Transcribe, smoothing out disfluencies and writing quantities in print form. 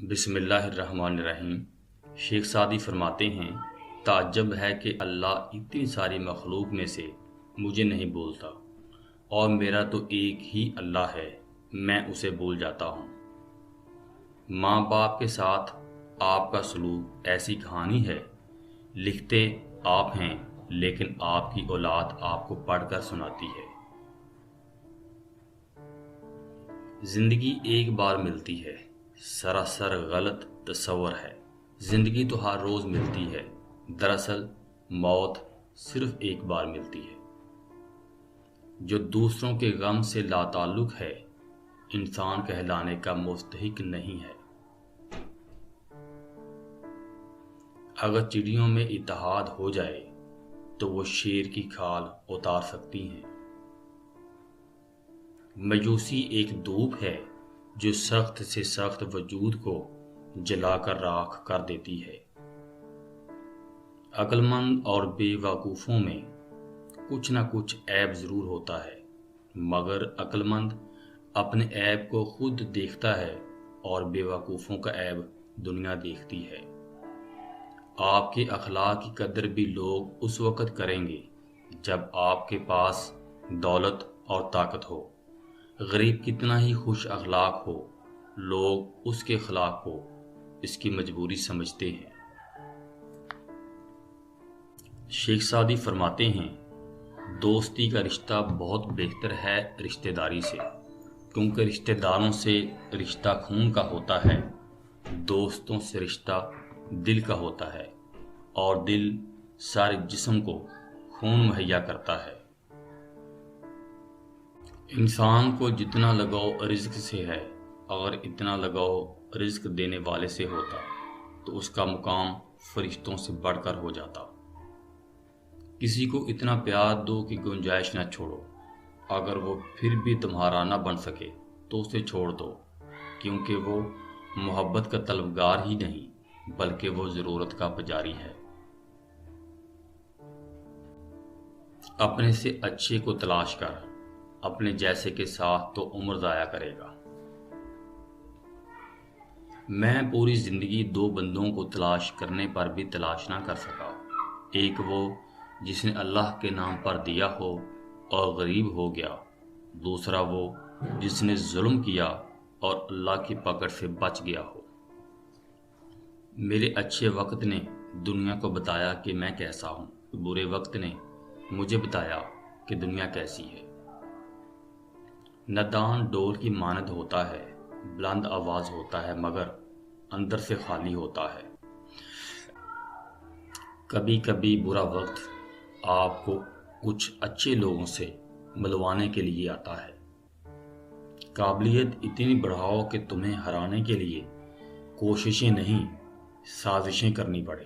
بسم اللہ الرحمن الرحیم۔ شیخ سعدی فرماتے ہیں، تعجب ہے کہ اللہ اتنی ساری مخلوق میں سے مجھے نہیں بولتا، اور میرا تو ایک ہی اللہ ہے، میں اسے بول جاتا ہوں۔ ماں باپ کے ساتھ آپ کا سلوک ایسی کہانی ہے، لکھتے آپ ہیں لیکن آپ کی اولاد آپ کو پڑھ کر سناتی ہے۔ زندگی ایک بار ملتی ہے، سراسر غلط تصور ہے۔ زندگی تو ہر روز ملتی ہے، دراصل موت صرف ایک بار ملتی ہے۔ جو دوسروں کے غم سے لا تعلق ہے، انسان کہلانے کا مستحق نہیں ہے۔ اگر چڑیوں میں اتحاد ہو جائے تو وہ شیر کی کھال اتار سکتی ہیں۔ مایوسی ایک دھوپ ہے جو سخت سے سخت وجود کو جلا کر راکھ کر دیتی ہے۔ عقل مند اور بے وقوفوں میں کچھ نہ کچھ عیب ضرور ہوتا ہے، مگر عقل مند اپنے عیب کو خود دیکھتا ہے اور بے وقوفوں کا عیب دنیا دیکھتی ہے۔ آپ کے اخلاق کی قدر بھی لوگ اس وقت کریں گے جب آپ کے پاس دولت اور طاقت ہو۔ غریب کتنا ہی خوش اخلاق ہو، لوگ اس کے اخلاق کو اس کی مجبوری سمجھتے ہیں۔ شیخ سعدی فرماتے ہیں، دوستی کا رشتہ بہت بہتر ہے رشتہ داری سے، کیونکہ رشتہ داروں سے رشتہ خون کا ہوتا ہے، دوستوں سے رشتہ دل کا ہوتا ہے، اور دل سارے جسم کو خون مہیا کرتا ہے۔ انسان کو جتنا لگاؤ رزق سے ہے، اگر اتنا لگاؤ رزق دینے والے سے ہوتا تو اس کا مقام فرشتوں سے بڑھ کر ہو جاتا۔ کسی کو اتنا پیار دو کہ گنجائش نہ چھوڑو، اگر وہ پھر بھی تمہارا نہ بن سکے تو اسے چھوڑ دو، کیونکہ وہ محبت کا طلبگار ہی نہیں بلکہ وہ ضرورت کا پجاری ہے۔ اپنے سے اچھے کو تلاش کر، اپنے جیسے کے ساتھ تو عمر ضائع کرے گا۔ میں پوری زندگی دو بندوں کو تلاش کرنے پر بھی تلاش نہ کر سکا، ایک وہ جس نے اللہ کے نام پر دیا ہو اور غریب ہو گیا، دوسرا وہ جس نے ظلم کیا اور اللہ کی پکڑ سے بچ گیا ہو۔ میرے اچھے وقت نے دنیا کو بتایا کہ میں کیسا ہوں، برے وقت نے مجھے بتایا کہ دنیا کیسی ہے۔ نادان ڈول کی مانند ہوتا ہے، بلند آواز ہوتا ہے مگر اندر سے خالی ہوتا ہے۔ کبھی کبھی برا وقت آپ کو کچھ اچھے لوگوں سے ملوانے کے لیے آتا ہے۔ قابلیت اتنی بڑھاؤ کہ تمہیں ہرانے کے لیے کوششیں نہیں، سازشیں کرنی پڑے۔